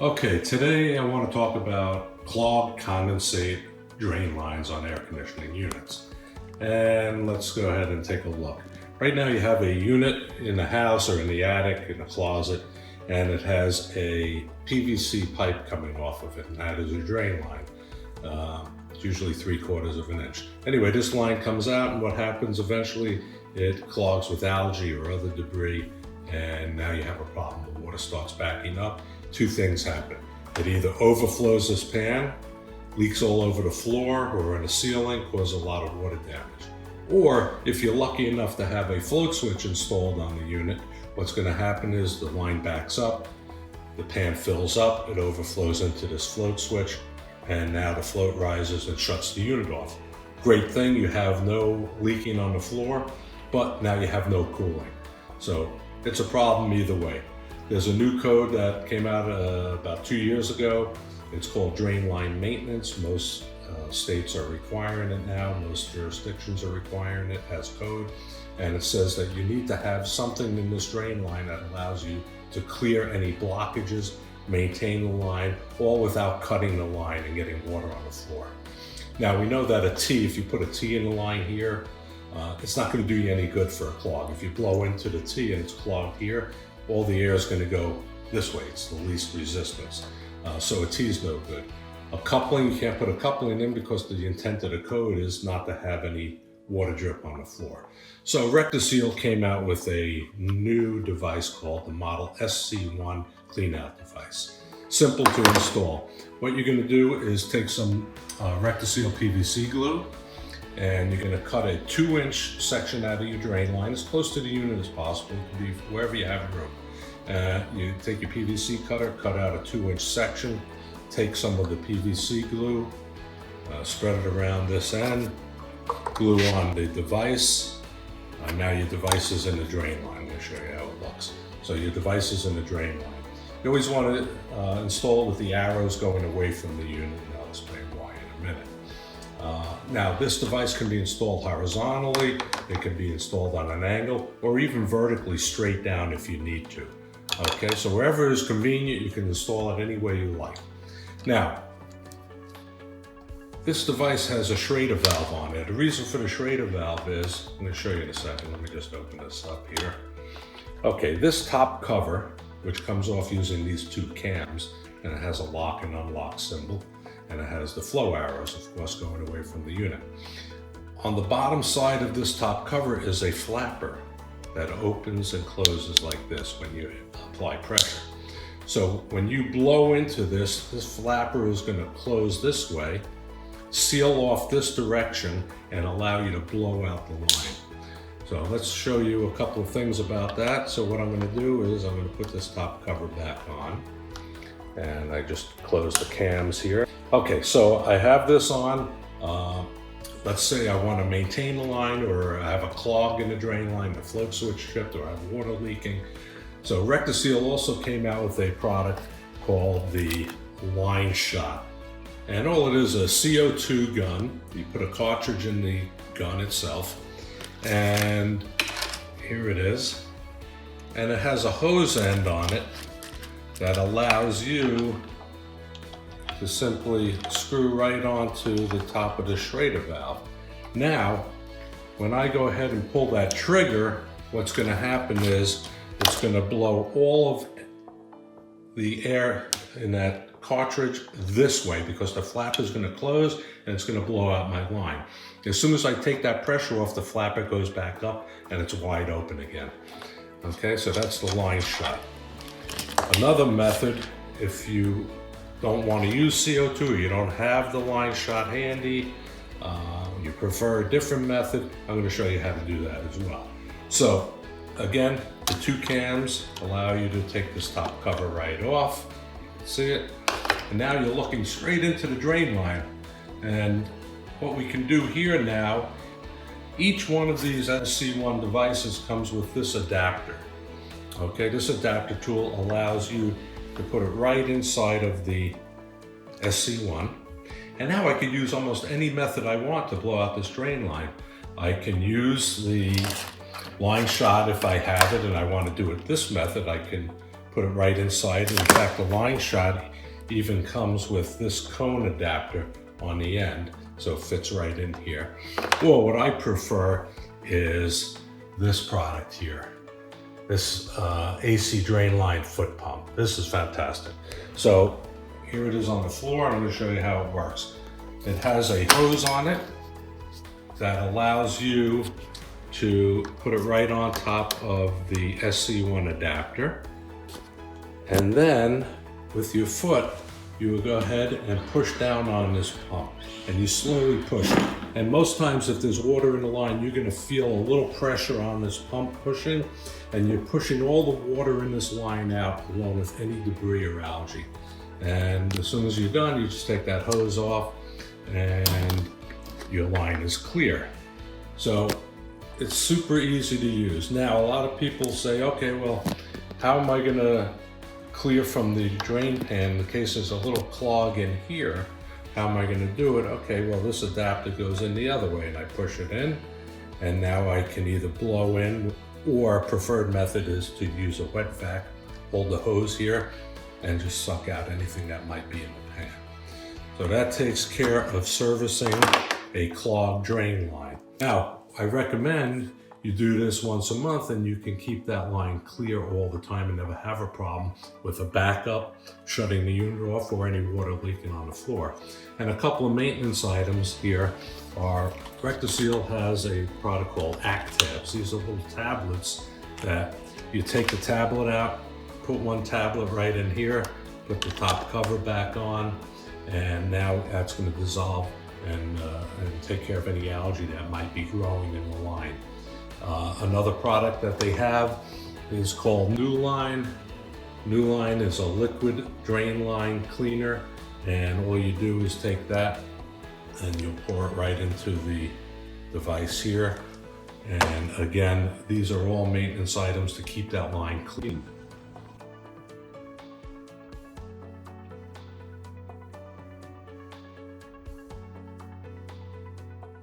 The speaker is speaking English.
Okay, today I want to talk about clogged condensate drain lines on air conditioning units. And let's go ahead and take a look. Right now you have a unit in the house or in the attic, in a closet, and it has a PVC pipe coming off of it, and that is a drain line. It's usually 3/4 of an inch. Anyway, this line comes out, and what happens eventually, it clogs with algae or other debris, and now you have a problem. The water starts backing up. Two things happen. It either overflows this pan, leaks all over the floor or in the ceiling, causes a lot of water damage. Or if you're lucky enough to have a float switch installed on the unit, what's going to happen is the line backs up, the pan fills up, it overflows into this float switch, and now the float rises and shuts the unit off. Great thing, you have no leaking on the floor, but now you have no cooling. So it's a problem either way. There's a new code that came out about 2 years ago. It's called drain line maintenance. Most states are requiring it now. Most jurisdictions are requiring it as code. And it says that you need to have something in this drain line that allows you to clear any blockages, maintain the line, all without cutting the line and getting water on the floor. Now we know that a T, if you put a T in the line here, it's not going to do you any good for a clog. If you blow into the T and it's clogged here, all the air is going to go this way. It's the least resistance. So a T is no good. A coupling, you can't put a coupling in because the intent of the code is not to have any water drip on the floor. So RectiSeal came out with a new device called the model SC1 Cleanout device. Simple to install. What you're going to do is take some RectiSeal PVC glue, and you're going to cut a 2-inch section out of your drain line as close to the unit as possible. It can be wherever you have room. You take your PVC cutter, cut out a 2-inch section, take some of the PVC glue, spread it around this end, glue on the device. Now your device is in the drain line. I'm going to show you how it looks. So your device is in the drain line. You always want to install it with the arrows going away from the unit, and I'll explain why in a minute. Now this device can be installed horizontally, it can be installed on an angle, or even vertically straight down if you need to. Okay, so wherever is convenient, you can install it any way you like. Now, this device has a Schrader valve on it. The reason for the Schrader valve is, I'm going to show you in a second, let me just open this up here. Okay, this top cover, which comes off using these two cams, and it has a lock and unlock symbol, and it has the flow arrows, of course, going away from the unit. On the bottom side of this top cover is a flapper that opens and closes like this when you apply pressure. So when you blow into this, this flapper is going to close this way, seal off this direction, and allow you to blow out the line. So let's show you a couple of things about that. So what I'm going to do is I'm going to put this top cover back on, and I just close the cams here. Okay, so I have this on. Let's say I want to maintain the line, or I have a clog in the drain line, the float switch tripped, or I have water leaking. So RectiSeal also came out with a product called the Line Shot. And all it is a CO2 gun. You put a cartridge in the gun itself, and here it is. And it has a hose end on it that allows you to simply screw right onto the top of the Schrader valve. Now, when I go ahead and pull that trigger, what's going to happen is it's going to blow all of the air in that cartridge this way, because the flap is going to close and it's going to blow out my line. As soon as I take that pressure off, the flapper goes back up and it's wide open again. Okay, so that's the Line Shot. Another method, if you don't want to use CO2, you don't have the Line Shot handy, you prefer a different method, I'm going to show you how to do that as well. So again, the two cams allow you to take this top cover right off. You can see it. And now you're looking straight into the drain line. And what we can do here now, each one of these SC1 devices comes with this adapter. Okay, this adapter tool allows you to put it right inside of the SC1. And now I can use almost any method I want to blow out this drain line. I can use the Line Shot if I have it and I want to do it this method. I can put it right inside. In fact, the line shot even comes with this cone adapter on the end, so it fits right in here. Or what I prefer is this product here, this AC drain line foot pump. This is fantastic. So here it is on the floor. I'm going to show you how it works. It has a hose on it that allows you to put it right on top of the SC1 adapter. And then with your foot, you will go ahead and push down on this pump, and you slowly push it. And most times if there's water in the line, you're going to feel a little pressure on this pump pushing, and you're pushing all the water in this line out along with any debris or algae. And as soon as you're done, you just take that hose off and your line is clear. So it's super easy to use. Now, a lot of people say, okay, well, how am I going to clear from the drain pan in case there's a little clog in here? How am I going to do it? Okay, well, this adapter goes in the other way, and I push it in, and now I can either blow in, or a preferred method is to use a wet vac, hold the hose here, and just suck out anything that might be in the pan. So that takes care of servicing a clogged drain line. Now, I recommend you do this once a month, and you can keep that line clear all the time and never have a problem with a backup, shutting the unit off, or any water leaking on the floor. And a couple of maintenance items here are, RectiSeal has a product called Actabs. These are little tablets that you take the tablet out, put one tablet right in here, put the top cover back on, and now that's going to dissolve and take care of any algae that might be growing in the line. Another product that they have is called New Line. New Line is a liquid drain line cleaner, and all you do is take that and you'll pour it right into the device here. And again, these are all maintenance items to keep that line clean.